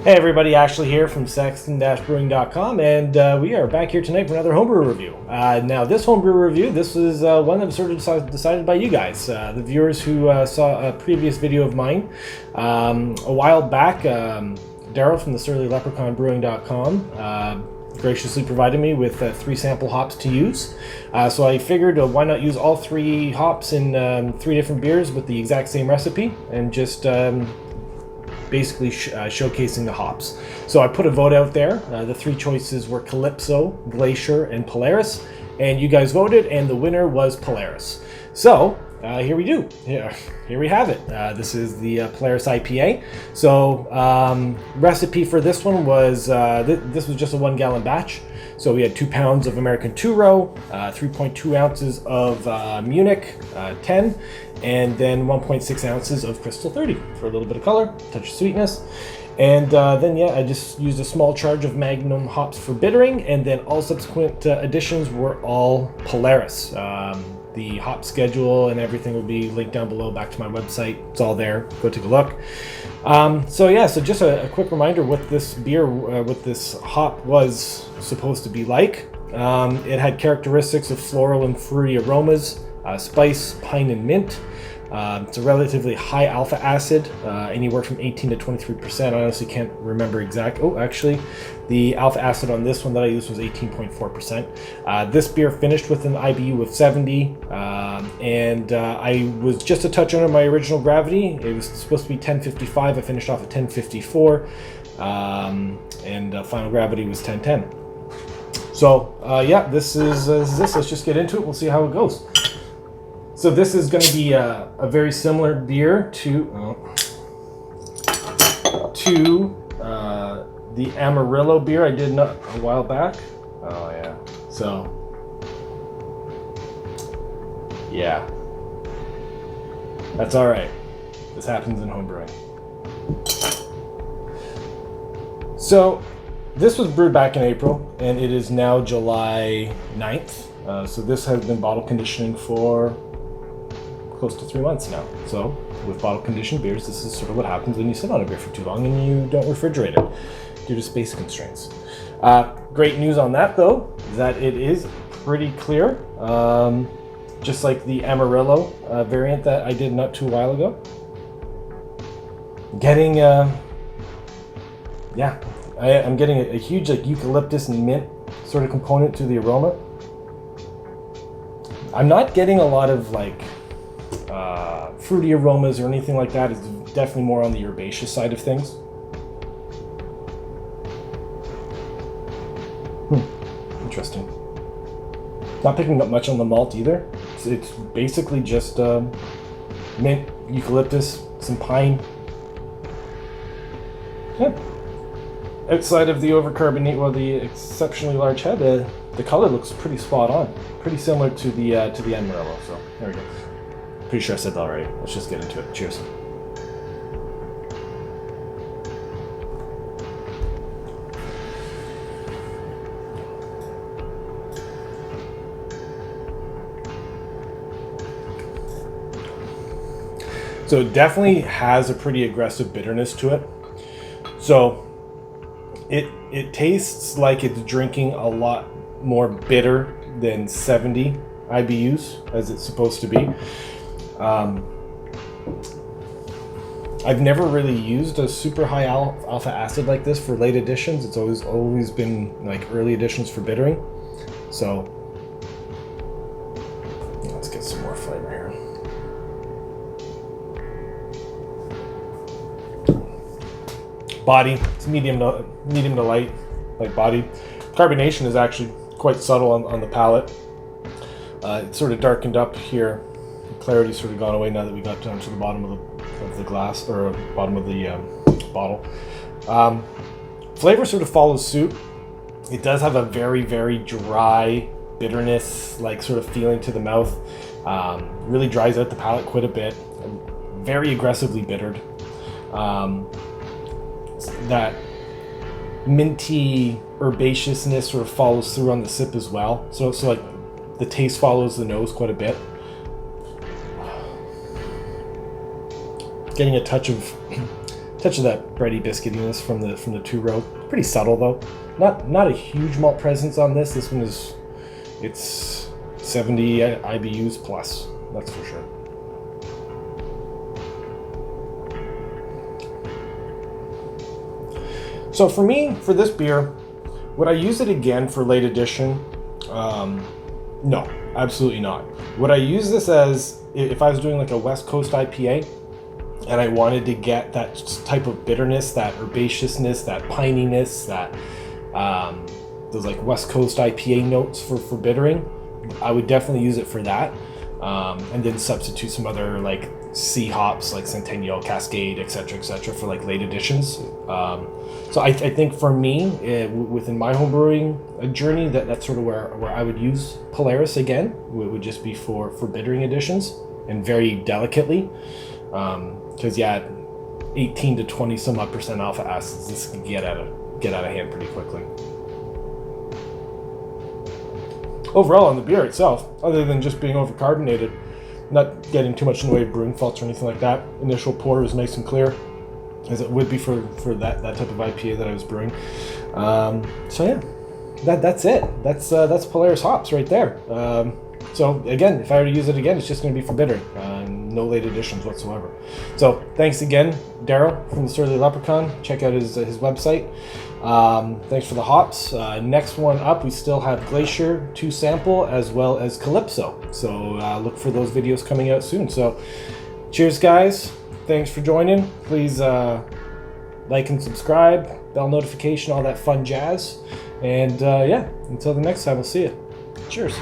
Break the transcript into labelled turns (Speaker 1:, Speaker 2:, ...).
Speaker 1: Hey everybody, Ashley here from Sexton-Brewing.com, and we are back here tonight for another homebrew review. Now this homebrew review, this was one that was sort of decided by you guys, the viewers who saw a previous video of mine a while back. Darryl from the Surly Leprechaun Brewing.com graciously provided me with 3 sample hops to use. So I figured why not use all 3 hops in 3 different beers with the exact same recipe and just basically showcasing the hops. So I put a vote out there. The 3 choices were Calypso, Glacier, and Polaris, and you guys voted, and the winner was Polaris. So here we do. Here we have it. This is the Polaris IPA. So recipe for this one was this was just a 1 gallon batch. So we had 2 pounds of American 2-row, 3.2 ounces of Munich 10, and then 1.6 ounces of Crystal 30 for a little bit of color, touch of sweetness. And then I just used a small charge of Magnum hops for bittering, and then all subsequent additions were all Polaris. The hop schedule and everything will be linked down below back to my website. It's all there. Go take a look. So just a quick reminder what this beer, what this hop was supposed to be like. It had characteristics of floral and fruity aromas, spice, pine, and mint. It's a relatively high alpha acid, anywhere from 18 to 23%. I honestly can't remember exact. Oh, actually, the alpha acid on this one that I used was 18.4%. This beer finished with an IBU of 70, and I was just a touch under my original gravity. It was supposed to be 1055. I finished off at 1054, and final gravity was 1010. So this is this. Let's just get into it. We'll see how it goes. So this is going to be a very similar beer to the Amarillo beer I did a while back. Oh yeah. So yeah, that's all right. This happens in homebrewing. So this was brewed back in April, and it is now July 9th. So this has been bottle conditioning for close to 3 months now. So with bottle conditioned beers, this is sort of what happens when you sit on a beer for too long and you don't refrigerate it due to space constraints. Great news on that though, is that it is pretty clear, just like the Amarillo variant that I did not too while ago. Getting I'm getting a huge like eucalyptus and mint sort of component to the aroma. I'm not getting a lot of like fruity aromas or anything like that. It's definitely more on the herbaceous side of things. Interesting. Not picking up much on the malt either. It's basically just mint, eucalyptus, some pine. Yeah. Outside of the the exceptionally large head, the color looks pretty spot on. Pretty similar to the Amarillo. So there we go. Pretty sure I said that already. Let's just get into it. Cheers. So it definitely has a pretty aggressive bitterness to it. So it tastes like it's drinking a lot more bitter than 70 IBUs as it's supposed to be. I've never really used a super high alpha acid like this for late additions. It's always been like early additions for bittering. So let's get some more flavor here. Body, it's medium to light, like body. Carbonation is actually quite subtle on the palate. It's sort of darkened up here. Clarity's sort of gone away now that we got down to the bottom of the glass, or bottom of the bottle. Flavor sort of follows suit. It does have a very, very dry bitterness, like sort of feeling to the mouth. Really dries out the palate quite a bit. Very aggressively bittered. That minty herbaceousness sort of follows through on the sip as well. So like the taste follows the nose quite a bit. Getting a touch of Touch of that bready biscuitiness from the two-row. Pretty subtle though. Not a huge malt presence on this. This one it's 70 IBUs plus. That's for sure. So for me, for this beer, would I use it again for late edition? No, absolutely not. Would I use this as if I was doing like a West Coast IPA and I wanted to get that type of bitterness, that herbaceousness, that pininess, that those like West Coast IPA notes for bittering? I would definitely use it for that, and then substitute some other like C hops like Centennial, Cascade, etc., for like late additions. So I think for me, within my homebrewing journey, that's sort of where I would use Polaris again. It would just be for bittering additions, and very delicately, because 18 to 20 some odd percent alpha acids, this can get out of hand pretty quickly. Overall, on the beer itself, other than just being overcarbonated, not getting too much in the way of brewing faults or anything like that. Initial pour was nice and clear, as it would be for that type of IPA that I was brewing. So yeah, that's it. That's Polaris hops right there. So again, if I were to use it again, it's just going to be for bittering. No late additions whatsoever. So thanks again, Darryl from the Surly Leprechaun. Check out his website. Thanks for the hops. Next one up, we still have Glacier to sample, as well as Calypso. So look for those videos coming out soon. So cheers, guys. Thanks for joining. Please like and subscribe, bell notification, all that fun jazz. And yeah, until the next time, we'll see you. Cheers.